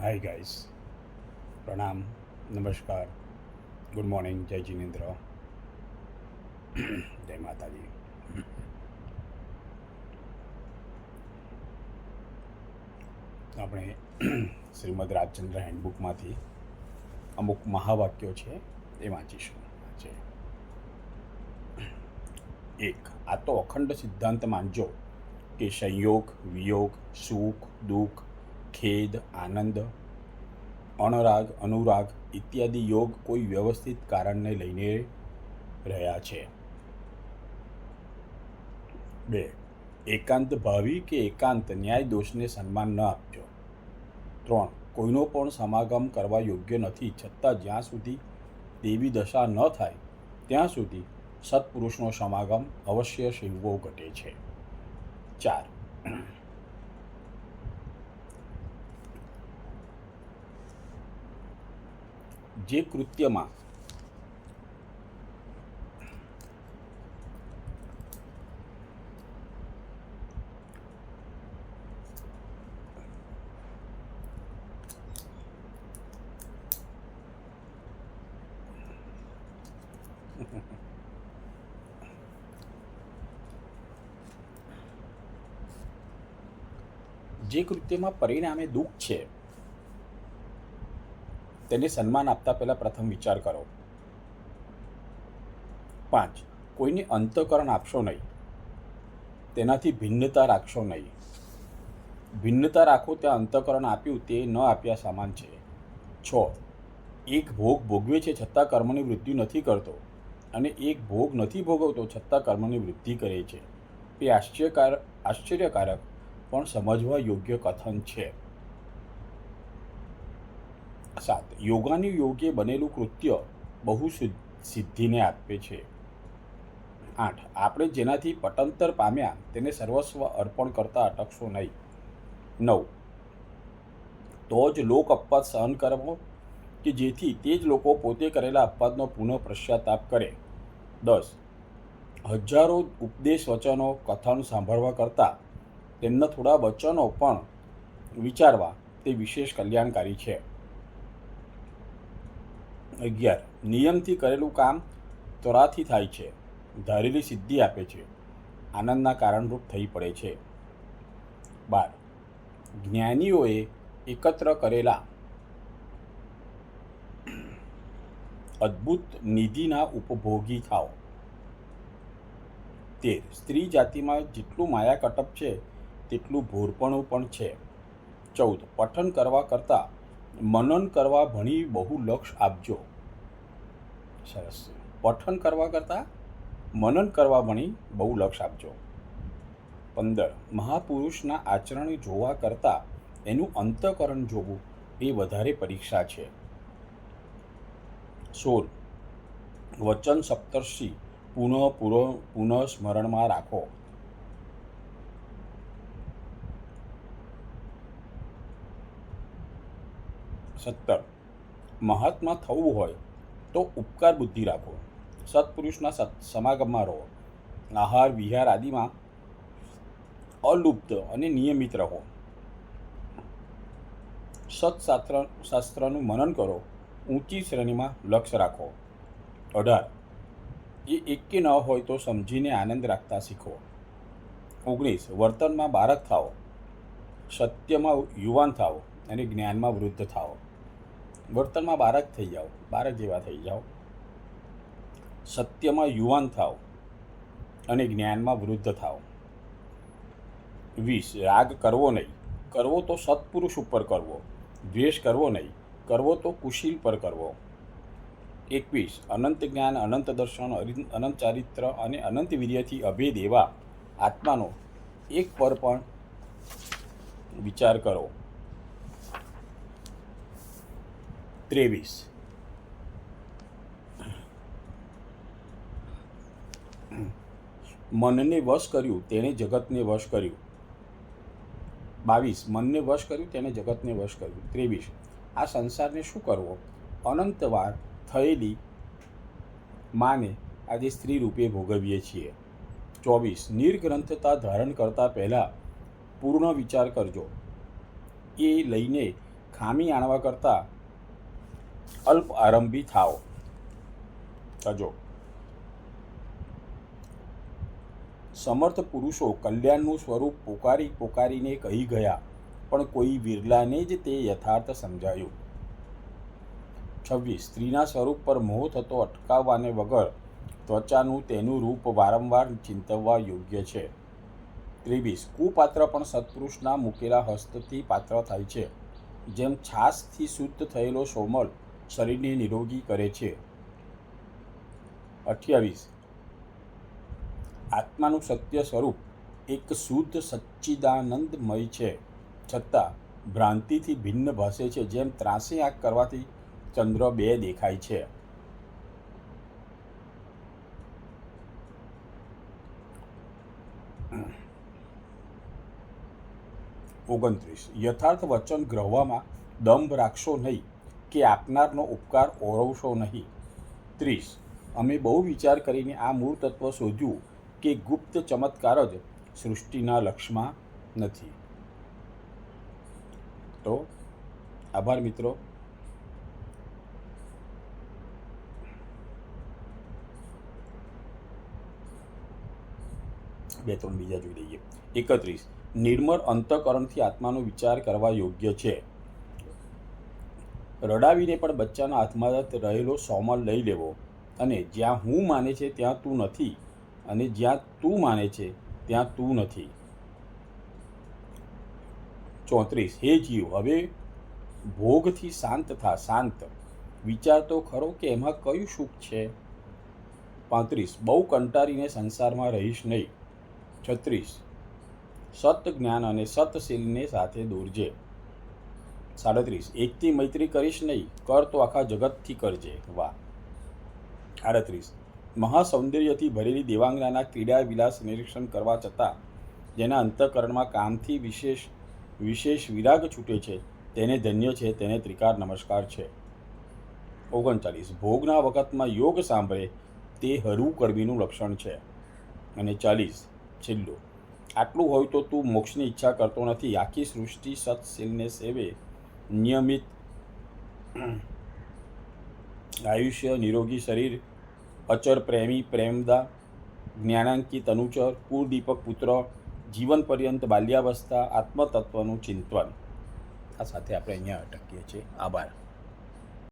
Hi guys, प्रणाम, नमस्कार, good morning, जय जिनेन्द्र, जय माता दी। આપણે શ્રીમદ રાજચંદ્ર હેન્ડબુકમાંથી અમુક મહાવાક્યો છે એ વાંચીશું. છે એક, આ તો અખંડ સિદ્ધાંત માનજો કે સંયોગ, વિયોગ, સુખ, દુઃખ, ખેદ, આનંદ, અણરાગ, અનુરાગ ઇત્યાદિ યોગ કોઈ વ્યવસ્થિત કારણને લઈને રહ્યા છે. 2, એકાંત ભાવી કે એકાંત ન્યાય દોષને સન્માન ન આપજો. 3, કોઈનો પણ સમાગમ કરવા યોગ્ય નથી, છતાં જ્યાં સુધી દેવી દશા ન થાય ત્યાં સુધી સત્પુરુષનો સમાગમ અવશ્ય શીલવો ઘટે છે. 4, જે કૃત્યમાં જે કૃત્યમાં પરિણામે દુઃખ છે તેને સન્માન આપતા પહેલાં પ્રથમ વિચાર કરો. 5, કોઈને અંતઃકરણ આપશો નહીં, તેનાથી ભિન્નતા રાખશો નહીં. ભિન્નતા રાખો ત્યાં અંતઃકરણ આપ્યું તે ન આપ્યા સમાન છે. 6, એક ભોગ ભોગવે છે છતાં કર્મની વૃદ્ધિ નથી કરતો અને એક ભોગ નથી ભોગવતો છતાં કર્મની વૃદ્ધિ કરે છે. તે આશ્ચર્યકારક પણ સમજવા યોગ્ય કથન છે. 7, યોગાની યોગે બનેલું કૃત્ય બહુ સિદ્ધિને આપે છે. 8, આપણે જેનાથી પટંતર પામ્યા તેને સર્વસ્વ અર્પણ કરતા અટકશો નહીં. 9, તો જ લોક અપવાદ સહન કરવો કે જેથી તે જ લોકો પોતે કરેલા અપવાદનો પુનઃ પશ્ચાતાપ કરે. 10, હજારો ઉપદેશ વચનો કથન સાંભળવા કરતાં તેમના થોડા વચનો પણ વિચારવા તે વિશેષ કલ્યાણકારી છે. 11, નિયમથી કરેલું કામ ત્વરાથી થાય છે, ધારેલી સિદ્ધિ આપે છે, આનંદના કારણરૂપ થઈ પડે છે. 12, જ્ઞાનીઓએ એકત્ર કરેલા અદ્ભુત નિધિના ઉપભોગી થાઓ. 13, સ્ત્રી જાતિમાં જેટલું માયાકટપ છે તેટલું ભોરપણું પણ છે. 14, પઠન કરવા કરતાં મનન કરવા ભણી બહુ લક્ષ આપજો. સરસ. પઠન કરવા કરતાં મનન કરવા ભણી બહુ લક્ષ આપજો. 15, મહાપુરુષના આચરણ જોવા કરતાં એનું અંતઃકરણ જોવું એ વધારે પરીક્ષા છે. 16, વચન સપ્તર્ષિ પુનઃ સ્મરણમાં રાખો. 17, મહાત્મા થવું હોય તો ઉપકાર બુદ્ધિ રાખો, સત્પુરુષના સમાગમમાં રહો, આહાર વિહાર આદિમાં અલુપ્ત અને નિયમિત રહો, સત્શાસ્ત્રનું મનન કરો, ઊંચી શ્રેણીમાં લક્ષ્ય રાખો. 18, એ એકે ન હોય તો સમજીને આનંદ રાખતા શીખો. 19, વર્તનમાં બાળક થાઓ, સત્યમાં યુવાન થાઓ અને જ્ઞાનમાં વૃદ્ધ થાઓ. વર્તનમાં બાળક થઈ જાઓ, બાળક જેવા થઈ જાઓ, સત્યમાં યુવાન થાઓ અને જ્ઞાનમાં વૃદ્ધ થાઓ. 20, રાગ કરવો નહીં, કરવો તો સત્પુરુષ ઉપર કરવો, દ્વેષ કરવો નહીં, કરવો તો કુશીલ પર કરવો. 21, અનંત જ્ઞાન, અનંત દર્શન, અનંત ચારિત્ર અને અનંત વીર્યથી અભેદ એવા આત્માનો એક પર પણ વિચાર કરો. 23, મનને વશ કર્યું તેણે જગતને વશ કર્યું. 22, મનને વશ કર્યું તેને જગતને વશ કર્યું. 23, આ સંસારને શું કરવો, અનંતવાર થયેલી માને આજે સ્ત્રી રૂપે ભોગવીએ છીએ. 24, નિર્ગ્રંથતા ધારણ કરતાં પહેલાં પૂર્ણ વિચાર કરજો, એ લઈને ખામી આણવા કરતાં અલ્પ આરંભી થાઓ. તજો સમર્થ પુરુષો કલ્યાણનું સ્વરૂપ પોકારી પોકારીને કહી ગયા, પણ કોઈ વિરલાને જ તે યથાર્થ સમજાયું. 26. સ્ત્રીના સ્વરૂપ પર મોહ થતો અટકાવવાને વગર ત્વચાનું તેનું રૂપ વારંવાર ચિંતવવા યોગ્ય છે. 23. કુપાત્ર પણ સત્પુરુષના મૂકેલા હસ્તથી પાત્ર થાય છે, જેમ છાશથી શુદ્ધ થયેલો સોમલ શરીરને નિરોગી કરે છે. 28. આત્માનું સત્ય સ્વરૂપ એક શુદ્ધ સચ્ચિદાનંદમય છે, છતાં ભ્રાંતિથી ભિન્ન ભાસે છે, જેમ ત્રાંસી આંખ કરવાથી ચંદ્ર બે દેખાય છે. 29. યથાર્થ વચન ગ્રહવામાં દંભ રાખશો નહીં કે આપનારનો ઉપકાર ઓળવશો નહીં. 30. અમે બહુ વિચાર કરીને આ મૂળ તત્વ શોધ્યું કે ગુપ્ત ચમત્કાર જ સૃષ્ટિના લક્ષ્યમાં નથી. તો આભાર મિત્રો. બે ત્રણ બીજા જોઈ લઈએ. 31. નિર્મળ અંતઃકરણથી આત્માનો વિચાર કરવા યોગ્ય છે. રડાવીને પણ બચ્ચાના હાથમાં રહેલો સોમલ લઈ લેવો, અને જ્યાં હું માને છે ત્યાં તું નથી, અને જ્યાં તું માને છે ત્યાં તું નથી. 34. હે જીવ, હવે ભોગથી શાંત થા. શાંત વિચાર તો ખરો કે એમાં કયું સુખ છે. 35. બહુ કંટાળીને સંસારમાં રહીશ નહીં. 36. સત જ્ઞાન અને સતશીલને સાથે દોરજે. 37. એકથી મૈત્રી કરીશ નહીં, કર તો આખા જગતથી કરજે. વાહ. 38. મહાસૌંદર્યથી ભરેલી દેવાંગનાના ક્રીડા વિલાસ નિરીક્ષણ કરવા છતાં જેના અંતઃકરણમાં કામથી વિશેષ વિરાગ છૂટે છે, તેને ધન્ય છે, તેને ત્રિકાર નમસ્કાર છે. 39. ભોગના વખતમાં યોગ સાંભળે તે હરવું કડવીનું લક્ષણ છે. અને 40. છેલ્લું, આટલું હોય તો તું મોક્ષની ઈચ્છા કરતો નથી. આખી સૃષ્ટિ સત્શીલને સેવે, નિયમિત આયુષ્ય, નિરોગી શરીર, અચર પ્રેમી પ્રેમદા, જ્ઞાનાંકિત અનુચર, કુળદીપક પુત્ર, જીવન પર્યંત બાલ્યાવસ્થા, આત્મતત્વનું ચિંતન. આ સાથે આપણે અહીંયા અટકીએ છીએ. આભાર.